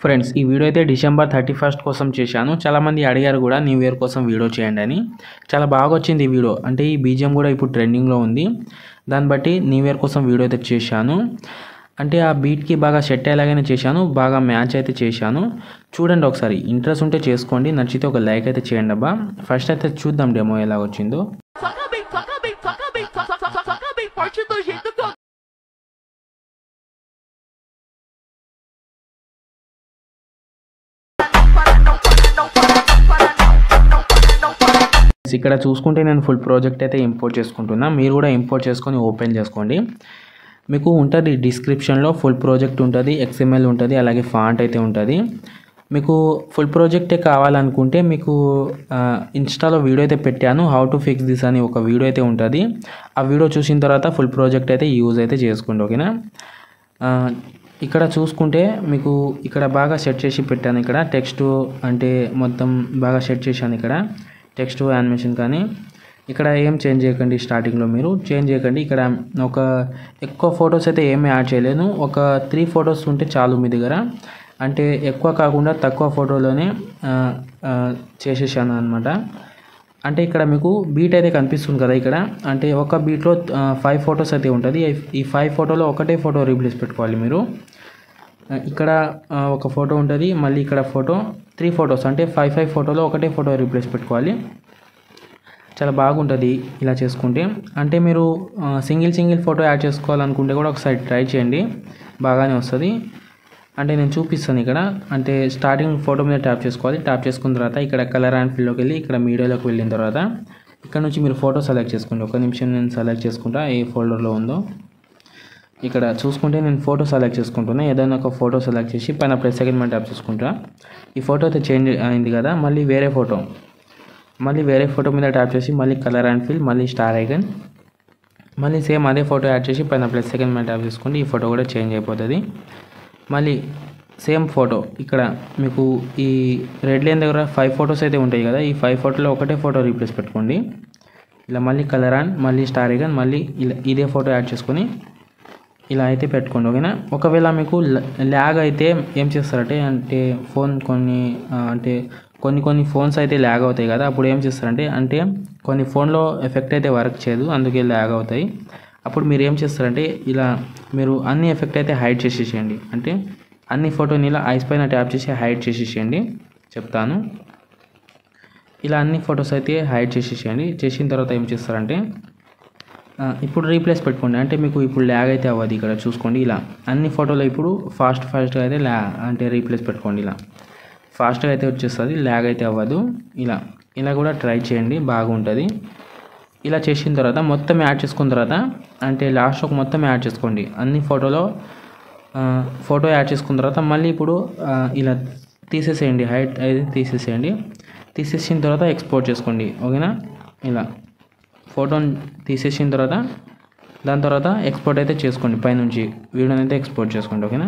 Friends ఈ video అయితే December 31 కోసం చేశాను. చాలామంది అడిగారు కూడా న్యూ ఇయర్ కోసం వీడియో చేయండి అని. చాలా బాగా వచ్చింది ఈ వీడియో. అంటే ఈ బీజిఎం కూడా ఇప్పుడు ట్రెండింగ్లో ఉంది. దాన్ని బట్టి న్యూ ఇయర్ కోసం వీడియో అయితే చేశాను. అంటే ఆ బీట్కి బాగా సెట్ అయ్యేలాగానే చేశాను, బాగా మ్యాచ్ అయితే చేశాను. చూడండి ఒకసారి, ఇంట్రెస్ట్ ఉంటే చేసుకోండి, నచ్చితే ఒక లైక్ అయితే చేయండి అబ్బా. ఫస్ట్ అయితే చూద్దాం డెమో ఎలా వచ్చిందో. ఇక్కడ చూసుకుంటే నేను ఫుల్ ప్రాజెక్ట్ అయితే ఇంపోర్ట్ చేసుకుంటున్నా. మీరు కూడా ఇంపోర్ట్ చేసుకొని ఓపెన్ చేసుకోండి. మీకు ఉంటుంది డిస్క్రిప్షన్లో ఫుల్ ప్రాజెక్ట్ ఉంటుంది, XML ఉంటుంది, అలాగే ఫాంట్ అయితే ఉంటుంది. మీకు ఫుల్ ప్రాజెక్టే కావాలనుకుంటే మీకు ఇన్స్టాలో వీడియో అయితే పెట్టాను, హౌ టు ఫిక్స్ దిస్ అని ఒక వీడియో అయితే ఉంటుంది. ఆ వీడియో చూసిన తర్వాత ఫుల్ ప్రాజెక్ట్ అయితే యూజ్ అయితే చేసుకోండి, ఓకేనా. ఇక్కడ చూసుకుంటే మీకు ఇక్కడ బాగా సెట్ చేసి పెట్టాను. ఇక్కడ టెక్స్ట్ అంటే మొత్తం బాగా సెట్ చేశాను. ఇక్కడ టెక్స్ట్ యానిమేషన్ కానీ ఇక్కడ ఏం చేంజ్ చేయకండి, స్టార్టింగ్లో మీరు చేంజ్ చేయకండి. ఇక్కడ ఒక ఎక్కువ ఫొటోస్ అయితే ఏమీ యాడ్ చేయలేను, ఒక 3 ఫొటోస్ ఉంటే చాలు మీ దగ్గర. అంటే ఎక్కువ కాకుండా తక్కువ ఫోటోలోనే చేసేసాను అనమాట. అంటే ఇక్కడ మీకు బీట్ అయితే కనిపిస్తుంది కదా ఇక్కడ, అంటే ఒక బీట్లో 5 ఫొటోస్ అయితే ఉంటుంది. ఈ 5 ఫోటోలో ఒకటే ఫోటో రీప్లేస్ పెట్టుకోవాలి మీరు. ఇక్కడ ఒక ఫోటో ఉంటుంది, మళ్ళీ ఇక్కడ ఫోటో 3 ఫొటోస్ అంటే 5 ఫోటోలో ఒకటే ఫోటో రీప్లేస్ పెట్టుకోవాలి. చాలా బాగుంటుంది ఇలా చేసుకుంటే. అంటే మీరు సింగిల్ ఫోటో యాడ్ చేసుకోవాలనుకుంటే కూడా ఒకసారి ట్రై చేయండి, బాగానే వస్తుంది. అంటే నేను చూపిస్తాను ఇక్కడ. అంటే స్టార్టింగ్ ఫోటో మీద ట్యాప్ చేసుకోవాలి. ట్యాప్ చేసుకున్న తర్వాత ఇక్కడ కలర్ అండ్ ఫిల్లోకి వెళ్ళి ఇక్కడ మీడియాలోకి వెళ్ళిన తర్వాత ఇక్కడ నుంచి మీరు ఫోటో సెలెక్ట్ చేసుకోండి. ఒక నిమిషం నేను సెలెక్ట్ చేసుకుంటా ఏ ఫోల్డర్లో ఉందో. ఇక్కడ చూసుకుంటే నేను ఫోటో సెలెక్ట్ చేసుకుంటున్నా. ఏదైనా ఒక ఫోటో సెలెక్ట్ చేసి పైన ప్లస్ సెకండ్ మీద ట్యాప్ చేసుకుంటా. ఈ ఫోటో అయితే చేంజ్ అయింది కదా, మళ్ళీ వేరే ఫోటో మీద ట్యాప్ చేసి మళ్ళీ కలర్ అండ్ ఫిల్, మళ్ళీ స్టార్ ఐకన్, మళ్ళీ సేమ్ అదే ఫోటో యాడ్ చేసి పైన ప్లస్ సెకండ్ మీద ట్యాప్ చేసుకోండి. ఈ ఫోటో కూడా చేంజ్ అయిపోతుంది. మళ్ళీ సేమ్ ఫోటో ఇక్కడ మీకు ఈ రెడ్ లైన్ దగ్గర 5 ఫొటోస్ అయితే ఉంటాయి కదా, ఈ 5 ఫోటోలో ఒకటే ఫోటో రీప్లేస్ పెట్టుకోండి. ఇలా మళ్ళీ కలర్ అండ్ మళ్ళీ స్టార్ ఐకన్, మళ్ళీ ఇలా ఇదే ఫోటో యాడ్ చేసుకొని ఇలా అయితే పెట్టుకోండి, ఓకేనా. ఒకవేళ మీకు ల్యాగ్ అయితే ఏం చేస్తారంటే, అంటే ఫోన్ కొన్ని ఫోన్స్ అయితే ల్యాగ్ అవుతాయి కదా, అప్పుడు ఏం చేస్తారంటే, అంటే కొన్ని ఫోన్లో ఎఫెక్ట్ అయితే వర్క్ చేయదు, అందుకే ల్యాగ్ అవుతాయి. అప్పుడు మీరు ఏం చేస్తారంటే ఇలా మీరు అన్ని ఎఫెక్ట్ అయితే హైడ్ చేసేసేయండి. అంటే అన్ని ఫోటోని ఇలా ఐస్ పైన ట్యాప్ చేసి హైడ్ చేసేసేయండి, చెప్తాను. ఇలా అన్ని ఫొటోస్ అయితే హైడ్ చేసేసేయండి. చేసిన తర్వాత ఏం చేస్తారంటే ఇప్పుడు రీప్లేస్ పెట్టుకోండి. అంటే మీకు ఇప్పుడు ల్యాగ్ అయితే అవ్వదు. ఇక్కడ చూసుకోండి, ఇలా అన్ని ఫోటోలో ఇప్పుడు ఫాస్ట్గా అయితే అంటే రీప్లేస్ పెట్టుకోండి. ఇలా ఫాస్ట్గా అయితే వచ్చేస్తుంది, ల్యాగ్ అయితే అవ్వదు. ఇలా కూడా ట్రై చేయండి, బాగుంటుంది. ఇలా చేసిన తర్వాత మొత్తం యాడ్ చేసుకున్న తర్వాత అంటే లాస్ట్ ఒక మొత్తం యాడ్ చేసుకోండి. అన్ని ఫోటో యాడ్ చేసుకున్న తర్వాత మళ్ళీ ఇప్పుడు ఇలా తీసేసేయండి, హైట్ అయితే తీసేసిన తర్వాత ఎక్స్పోర్ట్ చేసుకోండి, ఓకేనా. ఇలా ఫోటోని తీసేసిన తర్వాత దాని తర్వాత ఎక్స్పోర్ట్ అయితే చేసుకోండి, పైనుంచి వీడియోని అయితే ఎక్స్పోర్ట్ చేసుకోండి, ఓకేనా.